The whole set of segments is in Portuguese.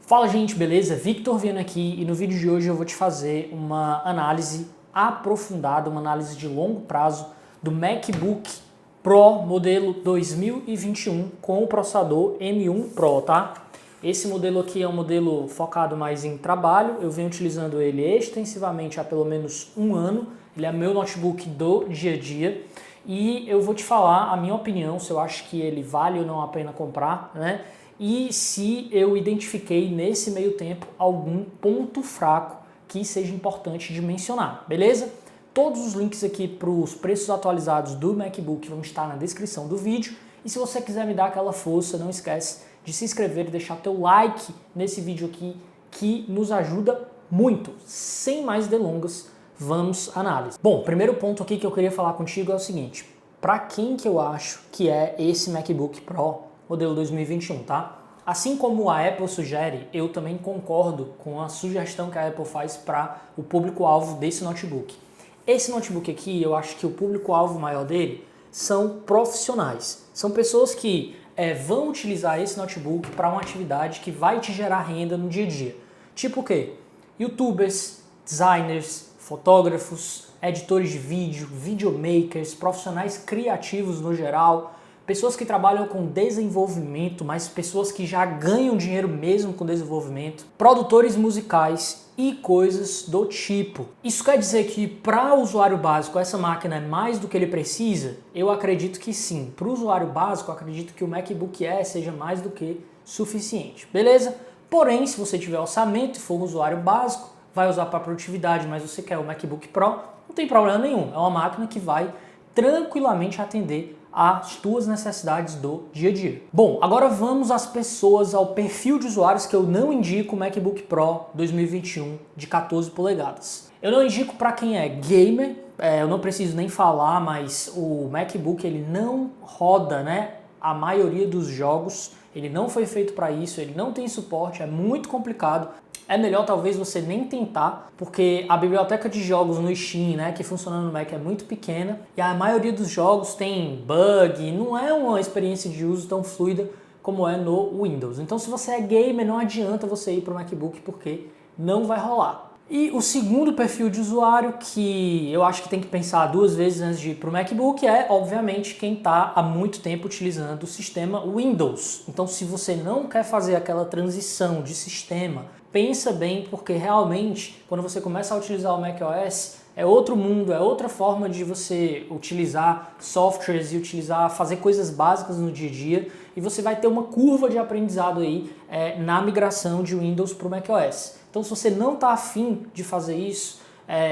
Fala gente, beleza? Victor vindo aqui e no vídeo de hoje eu vou te fazer uma análise aprofundada, uma análise de longo prazo do MacBook Pro modelo 2021 com o processador M1 Pro, tá? Esse modelo aqui é um modelo focado mais em trabalho, eu venho utilizando ele extensivamente há pelo menos um ano, ele é meu notebook do dia a dia e eu vou te falar a minha opinião, se eu acho que ele vale ou não a pena comprar, né? E se eu identifiquei nesse meio tempo algum ponto fraco que seja importante de mencionar, beleza? Todos os links aqui para os preços atualizados do MacBook vão estar na descrição do vídeo. E se você quiser me dar aquela força, não esquece de se inscrever e deixar teu like nesse vídeo aqui, que nos ajuda muito. Sem mais delongas, vamos à análise. Bom, o primeiro ponto aqui que eu queria falar contigo é o seguinte. Para quem que eu acho que é esse MacBook Pro modelo 2021, tá? Assim como a Apple sugere, eu também concordo com a sugestão que a Apple faz para o público-alvo desse notebook. Esse notebook aqui, eu acho que o público-alvo maior dele são profissionais. São pessoas que vão utilizar esse notebook para uma atividade que vai te gerar renda no dia a dia. Tipo o quê? YouTubers, designers, fotógrafos, editores de vídeo, videomakers, profissionais criativos no geral, pessoas que trabalham com desenvolvimento, mas pessoas que já ganham dinheiro mesmo com desenvolvimento, produtores musicais e coisas do tipo. Isso quer dizer que para o usuário básico essa máquina é mais do que ele precisa? Eu acredito que sim. Para o usuário básico, eu acredito que o MacBook Air seja mais do que suficiente, beleza? Porém, se você tiver orçamento e for um usuário básico, vai usar para produtividade, mas você quer o MacBook Pro, não tem problema nenhum. É uma máquina que vai tranquilamente atender às tuas necessidades do dia a dia. Bom, agora vamos às pessoas, ao perfil de usuários que eu não indico o MacBook Pro 2021 de 14 polegadas. Eu não indico para quem é gamer, eu não preciso nem falar, mas o MacBook ele não roda, né, a maioria dos jogos, ele não foi feito para isso, ele não tem suporte, é muito complicado. É melhor talvez você nem tentar, porque a biblioteca de jogos no Steam, né, que funciona no Mac é muito pequena e a maioria dos jogos tem bug, não é uma experiência de uso tão fluida como é no Windows. Então se você é gamer, não adianta você ir para o MacBook porque não vai rolar. E o segundo perfil de usuário que eu acho que tem que pensar duas vezes antes de ir para o MacBook é, obviamente, quem está há muito tempo utilizando o sistema Windows. Então se você não quer fazer aquela transição de sistema, pensa bem, porque realmente quando você começa a utilizar o macOS é outro mundo, é outra forma de você utilizar softwares e fazer coisas básicas no dia a dia e você vai ter uma curva de aprendizado aí na migração de Windows para o macOS. Então se você não está afim de fazer isso,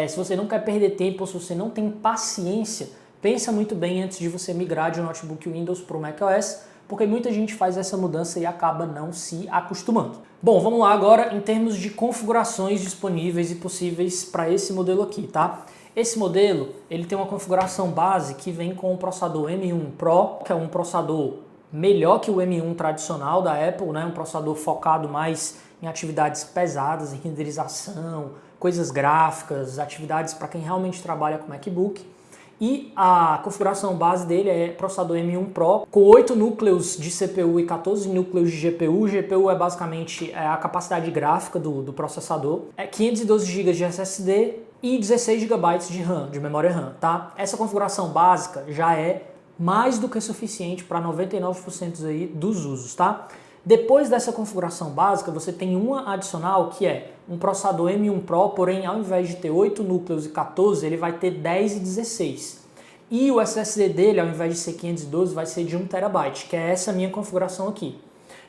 se você não quer perder tempo ou se você não tem paciência, pensa muito bem antes de você migrar de um notebook Windows para o macOS, porque muita gente faz essa mudança e acaba não se acostumando. Bom, vamos lá agora em termos de configurações disponíveis e possíveis para esse modelo aqui, tá? Esse modelo, ele tem uma configuração base que vem com o processador M1 Pro, que é um processador melhor que o M1 tradicional da Apple, né? Um processador focado mais em atividades pesadas, em renderização, coisas gráficas, atividades para quem realmente trabalha com MacBook. E a configuração base dele é processador M1 Pro com 8 núcleos de CPU e 14 núcleos de GPU. O GPU é basicamente a capacidade gráfica do processador. É 512 GB de SSD e 16 GB de RAM, de memória RAM, tá? Essa configuração básica já é mais do que suficiente para 99% aí dos usos, tá? Depois dessa configuração básica, você tem uma adicional que é um processador M1 Pro, porém ao invés de ter 8 núcleos e 14, ele vai ter 10 e 16. E o SSD dele, ao invés de ser 512, vai ser de 1 TB, que é essa minha configuração aqui.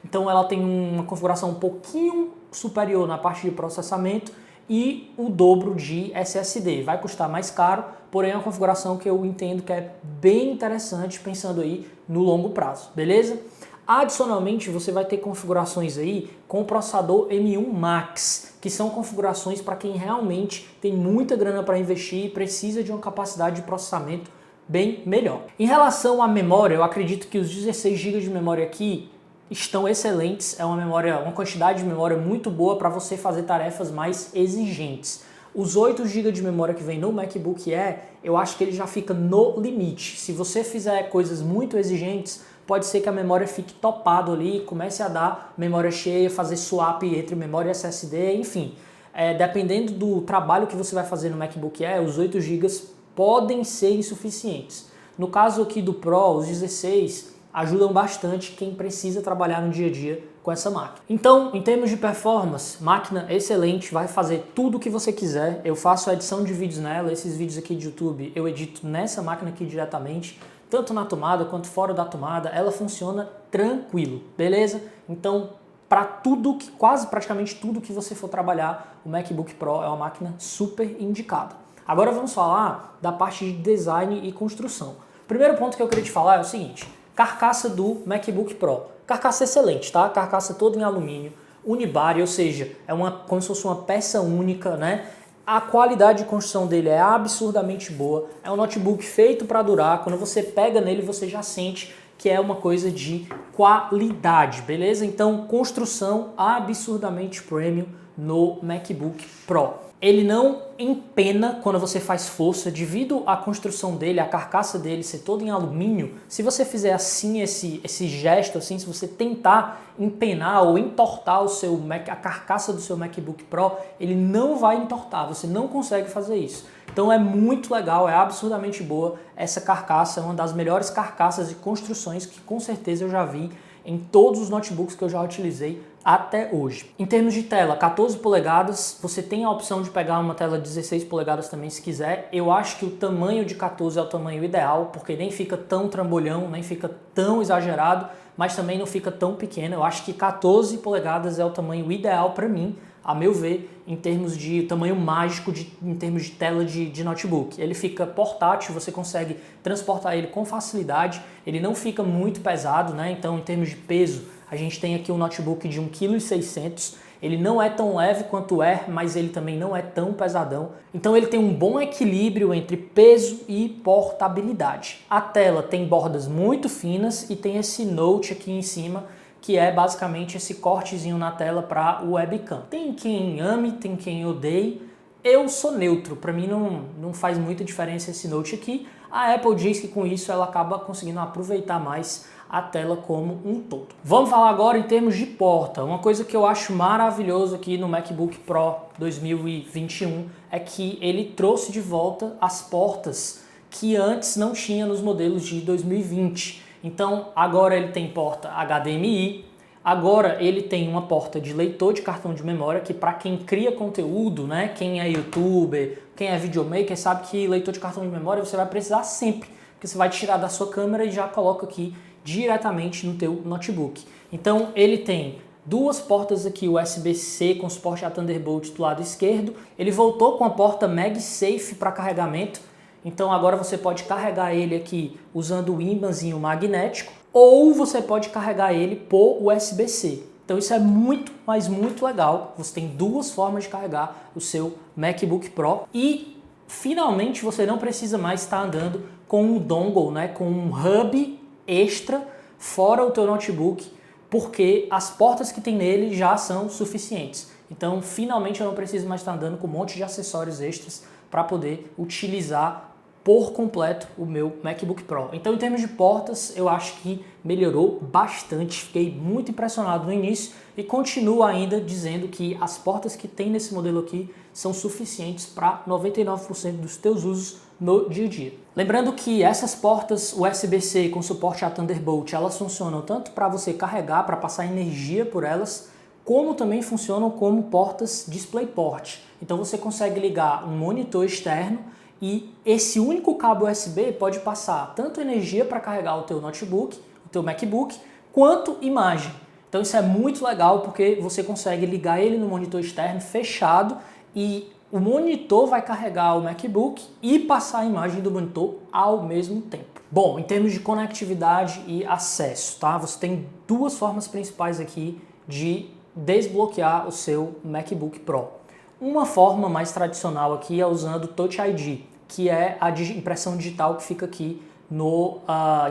Então ela tem uma configuração um pouquinho superior na parte de processamento e o dobro de SSD. Vai custar mais caro, porém é uma configuração que eu entendo que é bem interessante pensando aí no longo prazo, beleza? Adicionalmente, você vai ter configurações aí com o processador M1 Max, que são configurações para quem realmente tem muita grana para investir e precisa de uma capacidade de processamento bem melhor. Em relação à memória, eu acredito que os 16 GB de memória aqui estão excelentes, é uma quantidade de memória muito boa para você fazer tarefas mais exigentes. Os 8 GB de memória que vem no MacBook Air, eu acho que ele já fica no limite. Se você fizer coisas muito exigentes, pode ser que a memória fique topada ali, comece a dar memória cheia, fazer swap entre memória e SSD, enfim. Dependendo do trabalho que você vai fazer no MacBook Air, os 8 GB podem ser insuficientes. No caso aqui do Pro, os 16 ajudam bastante quem precisa trabalhar no dia a dia com essa máquina. Então, em termos de performance, máquina excelente, vai fazer tudo o que você quiser. Eu faço a edição de vídeos nela, esses vídeos aqui de YouTube eu edito nessa máquina aqui diretamente, tanto na tomada quanto fora da tomada, ela funciona tranquilo, beleza? Então, para tudo, quase praticamente tudo que você for trabalhar, o MacBook Pro é uma máquina super indicada. Agora vamos falar da parte de design e construção. O primeiro ponto que eu queria te falar é o seguinte: carcaça do MacBook Pro. Carcaça excelente, tá? Carcaça toda em alumínio, unibody, ou seja, como se fosse uma peça única, né? A qualidade de construção dele é absurdamente boa. É um notebook feito para durar. Quando você pega nele, você já sente que é uma coisa de qualidade, beleza? Então, construção absurdamente premium no MacBook Pro. Ele não empena quando você faz força, devido à construção dele, a carcaça dele ser toda em alumínio. Se você fizer assim esse gesto, assim, se você tentar empenar ou entortar a carcaça do seu MacBook Pro, ele não vai entortar, você não consegue fazer isso. Então é muito legal, é absurdamente boa essa carcaça, é uma das melhores carcaças de construções que com certeza eu já vi em todos os notebooks que eu já utilizei até hoje. Em termos de tela, 14 polegadas, você tem a opção de pegar uma tela de 16 polegadas também se quiser. Eu acho que o tamanho de 14 é o tamanho ideal, porque nem fica tão trambolhão, nem fica tão exagerado, mas também não fica tão pequeno. Eu acho que 14 polegadas é o tamanho ideal para mim, a meu ver, em termos de tamanho mágico, em termos de tela de notebook. Ele fica portátil, você consegue transportar ele com facilidade, ele não fica muito pesado, né? Então, em termos de peso, a gente tem aqui um notebook de 1,6 kg, ele não é tão leve quanto o Air, mas ele também não é tão pesadão. Então ele tem um bom equilíbrio entre peso e portabilidade. A tela tem bordas muito finas e tem esse note aqui em cima, que é basicamente esse cortezinho na tela para o webcam. Tem quem ame, tem quem odeie. Eu sou neutro, para mim não faz muita diferença esse note aqui. A Apple diz que com isso ela acaba conseguindo aproveitar mais a tela como um todo. Vamos falar agora em termos de porta. Uma coisa que eu acho maravilhoso aqui no MacBook Pro 2021 é que ele trouxe de volta as portas que antes não tinha nos modelos de 2020. Então agora ele tem porta HDMI, agora ele tem uma porta de leitor de cartão de memória, que para quem cria conteúdo, né, quem é youtuber, quem é videomaker, sabe que leitor de cartão de memória você vai precisar sempre, porque você vai tirar da sua câmera e já coloca aqui diretamente no teu notebook. Então ele tem duas portas aqui USB-C com suporte a Thunderbolt do lado esquerdo, ele voltou com a porta MagSafe para carregamento. Então agora você pode carregar ele aqui usando o ímãzinho magnético, ou você pode carregar ele por USB-C. Então isso é muito, mas muito legal. Você tem duas formas de carregar o seu MacBook Pro e finalmente você não precisa mais estar andando com um dongle, né, com um hub extra fora o teu notebook, porque as portas que tem nele já são suficientes. Então finalmente eu não preciso mais estar andando com um monte de acessórios extras para poder utilizar por completo o meu MacBook Pro. Então, em termos de portas, eu acho que melhorou bastante. Fiquei muito impressionado no início e continuo ainda dizendo que as portas que tem nesse modelo aqui são suficientes para 99% dos teus usos no dia a dia. Lembrando que essas portas USB-C com suporte a Thunderbolt, elas funcionam tanto para você carregar, para passar energia por elas, como também funcionam como portas DisplayPort. Então você consegue ligar um monitor externo e esse único cabo USB pode passar tanto energia para carregar o teu notebook, o teu MacBook, quanto imagem. Então isso é muito legal porque você consegue ligar ele no monitor externo fechado e o monitor vai carregar o MacBook e passar a imagem do monitor ao mesmo tempo. Bom, em termos de conectividade e acesso, tá? Você tem duas formas principais aqui de desbloquear o seu MacBook Pro. Uma forma mais tradicional aqui é usando o Touch ID, que é a impressão digital que fica aqui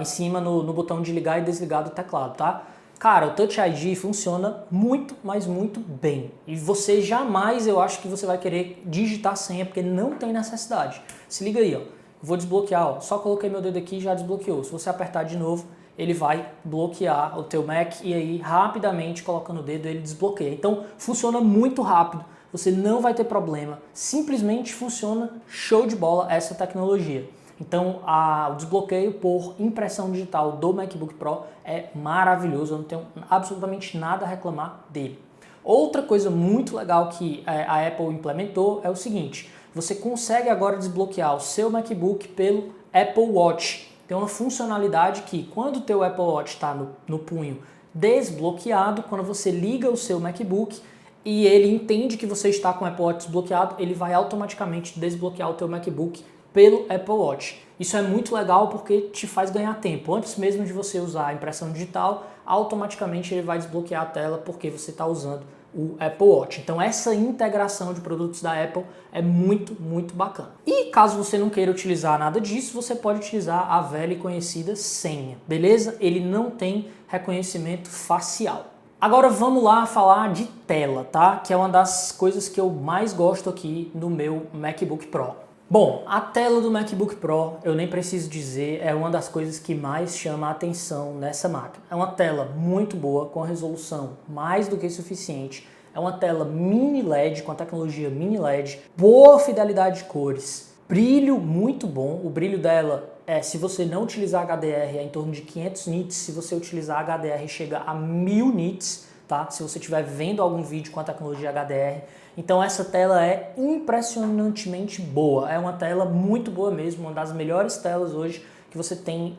em cima no botão de ligar e desligar do teclado, tá? Cara, o Touch ID funciona muito, mas muito bem. E você jamais, eu acho que você vai querer digitar senha, porque não tem necessidade. Se liga aí, ó. Vou desbloquear, ó. Só coloquei meu dedo aqui e já desbloqueou. Se você apertar de novo, ele vai bloquear o teu Mac e aí rapidamente colocando o dedo ele desbloqueia. Então funciona muito rápido, você não vai ter problema, simplesmente funciona show de bola essa tecnologia. Então o desbloqueio por impressão digital do MacBook Pro é maravilhoso, eu não tenho absolutamente nada a reclamar dele. Outra coisa muito legal que a Apple implementou é o seguinte, você consegue agora desbloquear o seu MacBook pelo Apple Watch. Tem uma funcionalidade que quando o teu Apple Watch está no punho desbloqueado, quando você liga o seu MacBook e ele entende que você está com o Apple Watch desbloqueado, ele vai automaticamente desbloquear o teu MacBook pelo Apple Watch. Isso é muito legal porque te faz ganhar tempo. Antes mesmo de você usar a impressão digital, automaticamente ele vai desbloquear a tela porque você está usando o Apple Watch. Então essa integração de produtos da Apple é muito, muito bacana. E caso você não queira utilizar nada disso, você pode utilizar a velha e conhecida senha, beleza? Ele não tem reconhecimento facial. Agora vamos lá falar de tela, tá? Que é uma das coisas que eu mais gosto aqui no meu MacBook Pro. Bom, a tela do MacBook Pro, eu nem preciso dizer, é uma das coisas que mais chama a atenção nessa máquina. É uma tela muito boa, com resolução mais do que suficiente. É uma tela mini LED, com a tecnologia mini LED, boa fidelidade de cores, brilho muito bom. O brilho dela, se você não utilizar HDR, é em torno de 500 nits. Se você utilizar HDR, chega a 1000 nits, tá? Se você estiver vendo algum vídeo com a tecnologia HDR. Então essa tela é impressionantemente boa, é uma tela muito boa mesmo, uma das melhores telas hoje que você tem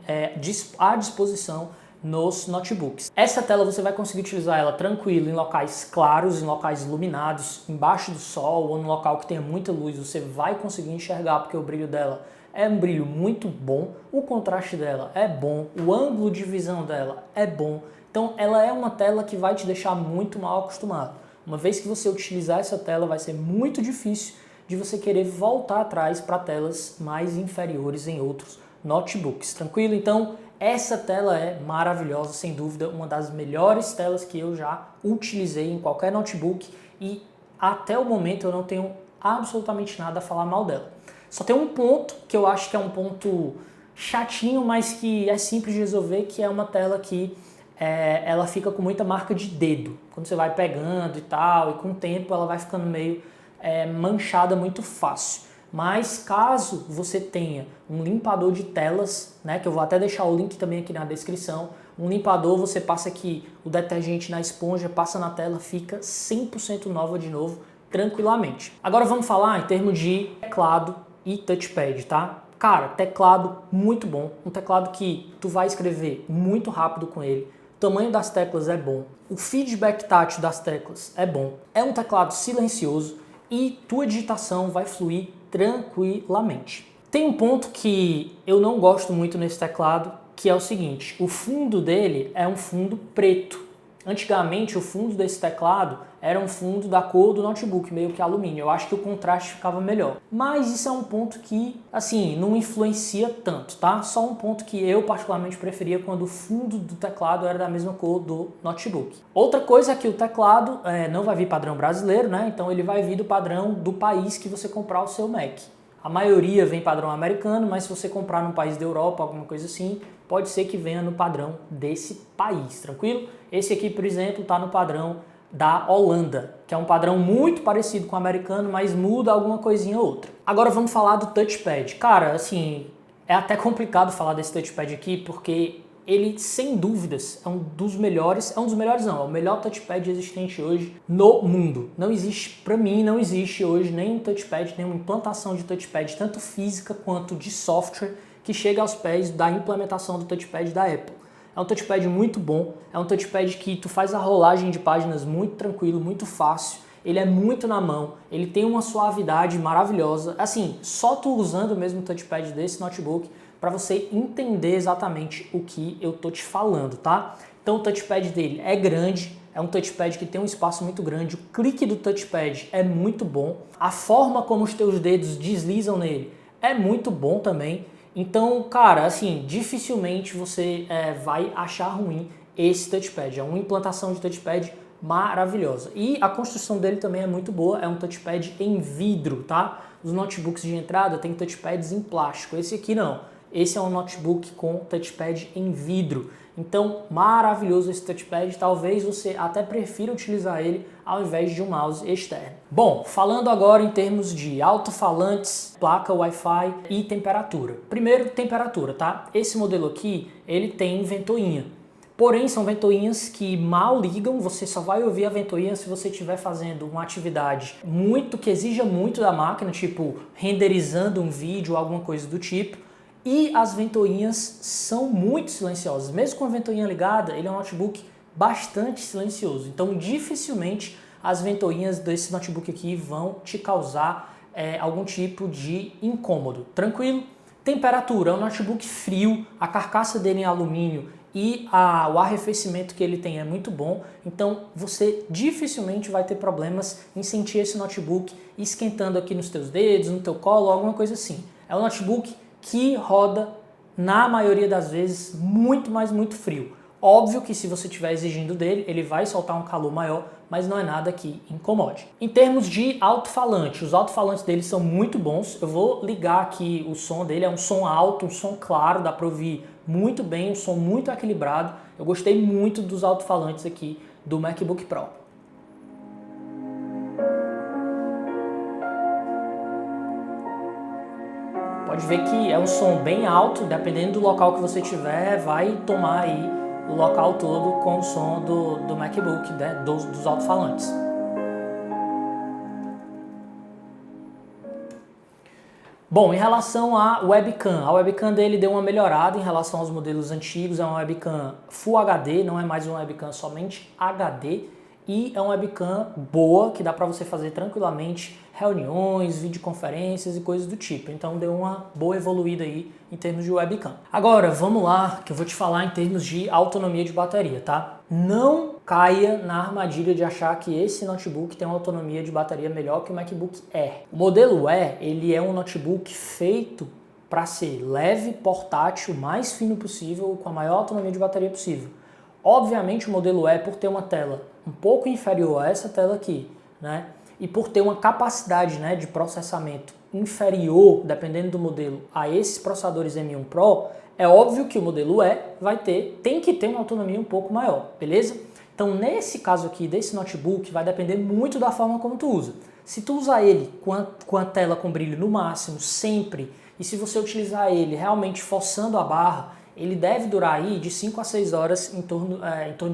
à disposição nos notebooks. Essa tela você vai conseguir utilizar ela tranquilo em locais claros, em locais iluminados, embaixo do sol ou no local que tenha muita luz, você vai conseguir enxergar porque o brilho dela é um brilho muito bom, o contraste dela é bom, o ângulo de visão dela é bom, então ela é uma tela que vai te deixar muito mal acostumado. Uma vez que você utilizar essa tela, vai ser muito difícil de você querer voltar atrás para telas mais inferiores em outros notebooks. Tranquilo? Então, essa tela é maravilhosa, sem dúvida, uma das melhores telas que eu já utilizei em qualquer notebook e até o momento eu não tenho absolutamente nada a falar mal dela. Só tem um ponto que eu acho que é um ponto chatinho, mas que é simples de resolver, que é uma tela que ela fica com muita marca de dedo, quando você vai pegando e tal, e com o tempo ela vai ficando meio manchada muito fácil. Mas caso você tenha um limpador de telas, né, que eu vou até deixar o link também aqui na descrição, um limpador, você passa aqui o detergente na esponja, passa na tela, fica 100% nova de novo, tranquilamente. Agora vamos falar em termos de teclado e touchpad, tá? Cara, teclado muito bom, um teclado que tu vai escrever muito rápido com ele. O tamanho das teclas é bom, o feedback tátil das teclas é bom, é um teclado silencioso e tua digitação vai fluir tranquilamente. Tem um ponto que eu não gosto muito nesse teclado, que é o seguinte, o fundo dele é um fundo preto. Antigamente o fundo desse teclado era um fundo da cor do notebook, meio que alumínio. Eu acho que o contraste ficava melhor. Mas isso é um ponto que, assim, não influencia tanto, tá? Só um ponto que eu particularmente preferia quando o fundo do teclado era da mesma cor do notebook. Outra coisa é que o teclado não vai vir padrão brasileiro, né? Então ele vai vir do padrão do país que você comprar o seu Mac. A maioria vem padrão americano, mas se você comprar num país da Europa, alguma coisa assim, pode ser que venha no padrão desse país, tranquilo? Esse aqui, por exemplo, está no padrão da Holanda, que é um padrão muito parecido com o americano, mas muda alguma coisinha ou outra. Agora vamos falar do touchpad. Cara, assim, é até complicado falar desse touchpad aqui, porque ele, sem dúvidas, é um dos melhores não, é o melhor touchpad existente hoje no mundo. Não existe, pra mim, não existe hoje nenhum touchpad, nenhuma implantação de touchpad, tanto física quanto de software, que chega aos pés da implementação do touchpad da Apple. É um touchpad muito bom, é um touchpad que tu faz a rolagem de páginas muito tranquilo, muito fácil, ele é muito na mão, ele tem uma suavidade maravilhosa. Assim, só tu usando mesmo o touchpad desse notebook para você entender exatamente o que eu tô te falando, tá? Então o touchpad dele é grande, é um touchpad que tem um espaço muito grande, o clique do touchpad é muito bom, a forma como os teus dedos deslizam nele é muito bom também. Então, cara, assim, dificilmente você vai achar ruim esse touchpad. É uma implantação de touchpad maravilhosa. E a construção dele também é muito boa, é um touchpad em vidro, tá? Os notebooks de entrada tem touchpads em plástico, esse aqui não. esse é um notebook com touchpad em vidro. Então, maravilhoso esse touchpad, talvez você até prefira utilizar ele ao invés de um mouse externo. Bom, falando agora em termos de alto-falantes, placa Wi-Fi e temperatura. Primeiro, temperatura, tá? Esse modelo aqui, ele tem ventoinha. Porém, são ventoinhas que mal ligam, você só vai ouvir a ventoinha se você estiver fazendo uma atividade que exija muito da máquina, tipo renderizando um vídeo, alguma coisa do tipo. E as ventoinhas são muito silenciosas. Mesmo com a ventoinha ligada, ele é um notebook bastante silencioso. Então, dificilmente as ventoinhas desse notebook aqui vão te causar algum tipo de incômodo. Tranquilo? Temperatura, é um notebook frio, a carcaça dele é em alumínio e o arrefecimento que ele tem é muito bom. Então, você dificilmente vai ter problemas em sentir esse notebook esquentando aqui nos teus dedos, no teu colo, alguma coisa assim. É um notebook que roda, na maioria das vezes, muito frio. Óbvio que se você estiver exigindo dele, ele vai soltar um calor maior, mas não é nada que incomode. Em termos de alto-falante, os alto-falantes dele são muito bons. Eu vou ligar aqui o som dele, é um som alto, um som claro, dá para ouvir muito bem, um som muito equilibrado. Eu gostei muito dos alto-falantes aqui do MacBook Pro. Pode ver que é um som bem alto, dependendo do local que você tiver, vai tomar aí o local todo com o som do MacBook, né, dos alto-falantes. Bom, em relação à webcam, a webcam dele deu uma melhorada em relação aos modelos antigos, é uma webcam Full HD, não é mais uma webcam somente HD, e é uma webcam boa, que dá para você fazer tranquilamente reuniões, videoconferências e coisas do tipo. Então deu uma boa evoluída aí em termos de webcam. Agora, vamos lá, que eu vou te falar em termos de autonomia de bateria, tá? Não caia na armadilha de achar que esse notebook tem uma autonomia de bateria melhor que o MacBook Air. O modelo Air, ele é um notebook feito para ser leve, portátil, o mais fino possível, com a maior autonomia de bateria possível. Obviamente o modelo Air, por ter uma tela um pouco inferior a essa tela aqui, né? E por ter uma capacidade, né, de processamento inferior, dependendo do modelo, a esses processadores M1 Pro, é óbvio que o modelo E tem que ter uma autonomia um pouco maior, beleza? Então nesse caso aqui, desse notebook, vai depender muito da forma como tu usa. Se tu usar ele com a tela com brilho no máximo, sempre, e se você utilizar ele realmente forçando a barra, ele deve durar aí de 5 a 6 horas, em torno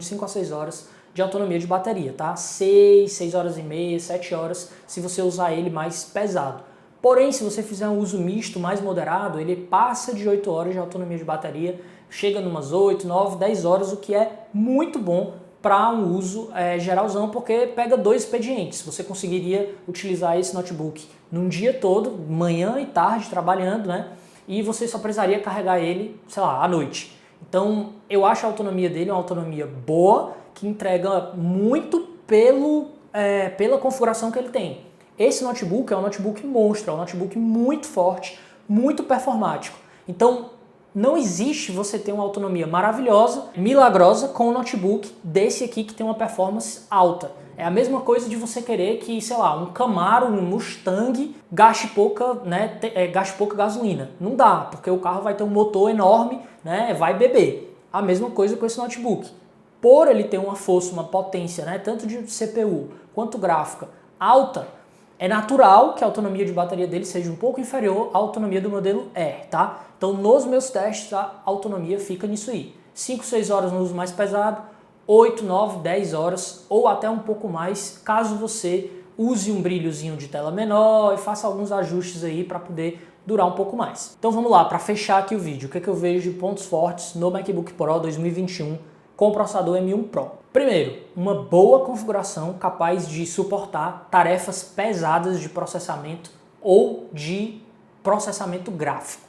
de 5 a 6 horas de autonomia de bateria, tá? 6 horas e meia, 7 horas, se você usar ele mais pesado. Porém, se você fizer um uso misto, mais moderado, ele passa de 8 horas de autonomia de bateria, chega numas 8, 9, 10 horas, o que é muito bom para um uso geralzão, porque pega 2 expedientes. Você conseguiria utilizar esse notebook num dia todo, manhã e tarde, trabalhando, né? E você só precisaria carregar ele, sei lá, à noite. Então, eu acho a autonomia dele uma autonomia boa, que entrega muito pela configuração que ele tem. Esse notebook é um notebook monstro, é um notebook muito forte, muito performático. Então, não existe você ter uma autonomia maravilhosa, milagrosa, com um notebook desse aqui que tem uma performance alta. É a mesma coisa de você querer que, sei lá, um Camaro, um Mustang gaste pouca gasolina. Não dá, porque o carro vai ter um motor enorme, né, vai beber. A mesma coisa com esse notebook. Por ele ter uma força, uma potência, né, tanto de CPU quanto gráfica alta, é natural que a autonomia de bateria dele seja um pouco inferior à autonomia do modelo Air, tá? Então, nos meus testes, a autonomia fica nisso aí. 5, 6 horas no uso mais pesado, 8, 9, 10 horas ou até um pouco mais, caso você use um brilhozinho de tela menor e faça alguns ajustes aí para poder durar um pouco mais. Então vamos lá, para fechar aqui o vídeo, o que eu vejo de pontos fortes no MacBook Pro 2021 com o processador M1 Pro. Primeiro, uma boa configuração capaz de suportar tarefas pesadas de processamento ou de processamento gráfico.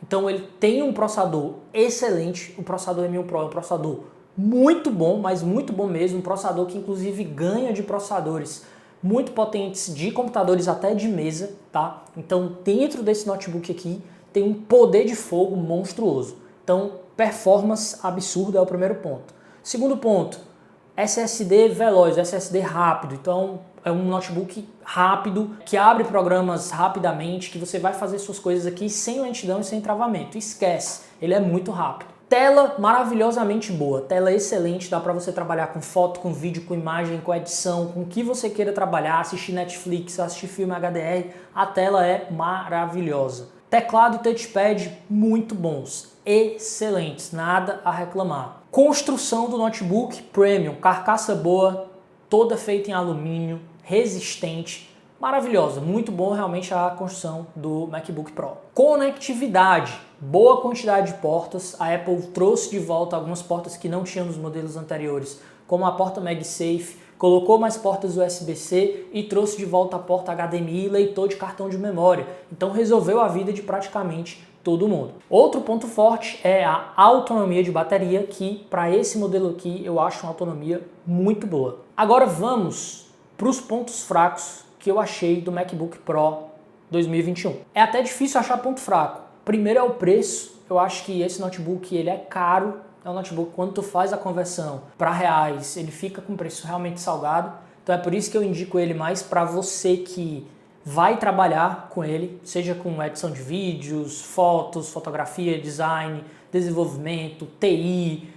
Então ele tem um processador excelente, o processador M1 Pro é um processador muito bom, mas muito bom mesmo, um processador que inclusive ganha de processadores muito potentes de computadores até de mesa, tá? Então dentro desse notebook aqui tem um poder de fogo monstruoso. Então performance absurda é o primeiro ponto. Segundo ponto, SSD veloz, SSD rápido. Então é um notebook rápido, que abre programas rapidamente, que você vai fazer suas coisas aqui sem lentidão e sem travamento. Esquece, ele é muito rápido. Tela maravilhosamente boa, tela excelente, dá para você trabalhar com foto, com vídeo, com imagem, com edição, com o que você queira trabalhar, assistir Netflix, assistir filme HDR, a tela é maravilhosa. Teclado e touchpad muito bons, excelentes, nada a reclamar. Construção do notebook premium, carcaça boa, toda feita em alumínio, resistente, maravilhosa, muito bom realmente a construção do MacBook Pro. Conectividade, boa quantidade de portas, a Apple trouxe de volta algumas portas que não tinham nos modelos anteriores, como a porta MagSafe, colocou mais portas USB-C e trouxe de volta a porta HDMI e leitor de cartão de memória, então resolveu a vida de praticamente todo mundo. Outro ponto forte é a autonomia de bateria, que para esse modelo aqui eu acho uma autonomia muito boa. Agora vamos para os pontos fracos que eu achei do MacBook Pro 2021. É até difícil achar ponto fraco. Primeiro é o preço. Eu acho que esse notebook ele é caro. É um notebook, quando tu faz a conversão para reais, ele fica com preço realmente salgado. Então é por isso que eu indico ele mais para você que vai trabalhar com ele, seja com edição de vídeos, fotos, fotografia, design, desenvolvimento, TI,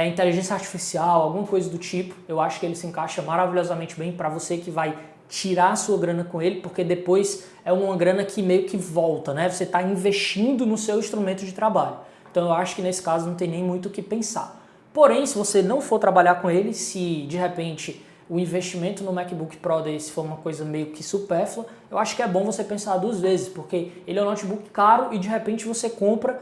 inteligência artificial, alguma coisa do tipo. Eu acho que ele se encaixa maravilhosamente bem para você que vai tirar a sua grana com ele, porque depois é uma grana que meio que volta, né? Você está investindo no seu instrumento de trabalho. Então eu acho que nesse caso não tem nem muito o que pensar. Porém, se você não for trabalhar com ele, se de repente o investimento no MacBook Pro desse for uma coisa meio que supérflua, eu acho que é bom você pensar duas vezes, porque ele é um notebook caro e de repente você compra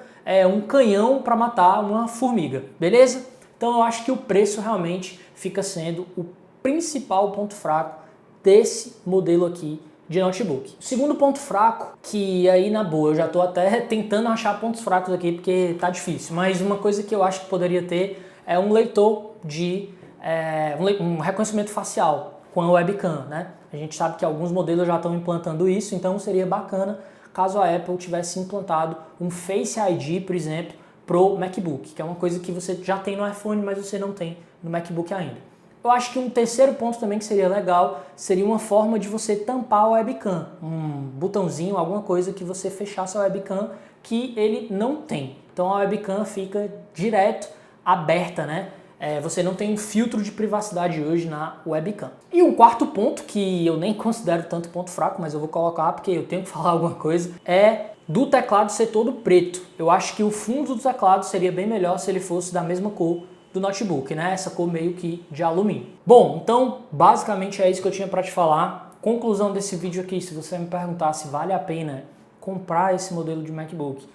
um canhão para matar uma formiga, beleza? Então eu acho que o preço realmente fica sendo o principal ponto fraco desse modelo aqui de notebook. O segundo ponto fraco, que aí na boa, eu já estou até tentando achar pontos fracos aqui porque tá difícil, mas uma coisa que eu acho que poderia ter é um leitor de um reconhecimento facial com a webcam, né? A gente sabe que alguns modelos já estão implantando isso, então seria bacana caso a Apple tivesse implantado um Face ID, por exemplo, pro MacBook, que é uma coisa que você já tem no iPhone, mas você não tem no MacBook ainda. Eu acho que um terceiro ponto também que seria legal seria uma forma de você tampar a webcam, um botãozinho, alguma coisa que você fechasse a webcam que ele não tem. Então a webcam fica direto aberta, né? Você não tem um filtro de privacidade hoje na webcam. E um quarto ponto, que eu nem considero tanto ponto fraco, mas eu vou colocar porque eu tenho que falar alguma coisa, é do teclado ser todo preto. Eu acho que o fundo do teclado seria bem melhor se ele fosse da mesma cor do notebook, né? Essa cor meio que de alumínio. Bom, então basicamente é isso que eu tinha para te falar. Conclusão desse vídeo aqui, se você me perguntar se vale a pena comprar esse modelo de MacBook,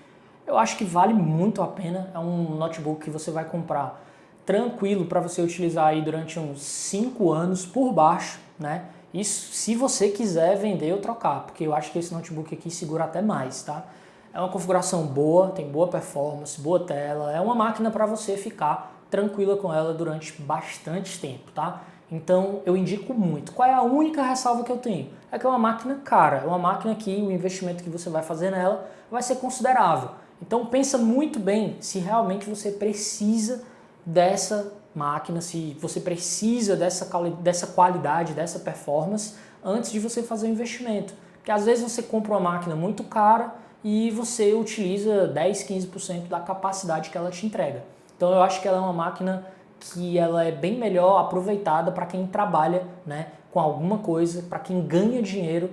eu acho que vale muito a pena. É um notebook que você vai comprar tranquilo para você utilizar aí durante uns 5 anos por baixo, né? Isso se você quiser vender ou trocar, porque eu acho que esse notebook aqui segura até mais, tá? É uma configuração boa, tem boa performance, boa tela, é uma máquina para você ficar tranquila com ela durante bastante tempo, tá? Então eu indico muito. Qual é a única ressalva que eu tenho? É que é uma máquina cara, é uma máquina que o investimento que você vai fazer nela vai ser considerável. Então pensa muito bem se realmente você precisa dessa máquina, se você precisa dessa qualidade, dessa performance antes de você fazer o investimento. Porque às vezes você compra uma máquina muito cara e você utiliza 10, 15% da capacidade que ela te entrega. Então eu acho que ela é uma máquina que ela é bem melhor aproveitada para quem trabalha, né, com alguma coisa, para quem ganha dinheiro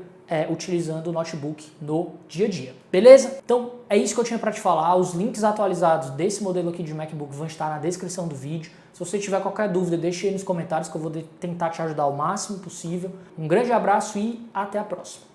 utilizando o notebook no dia a dia. Beleza? Então é isso que eu tinha para te falar. Os links atualizados desse modelo aqui de MacBook vão estar na descrição do vídeo. Se você tiver qualquer dúvida, deixe aí nos comentários que eu vou tentar te ajudar o máximo possível. Um grande abraço e até a próxima.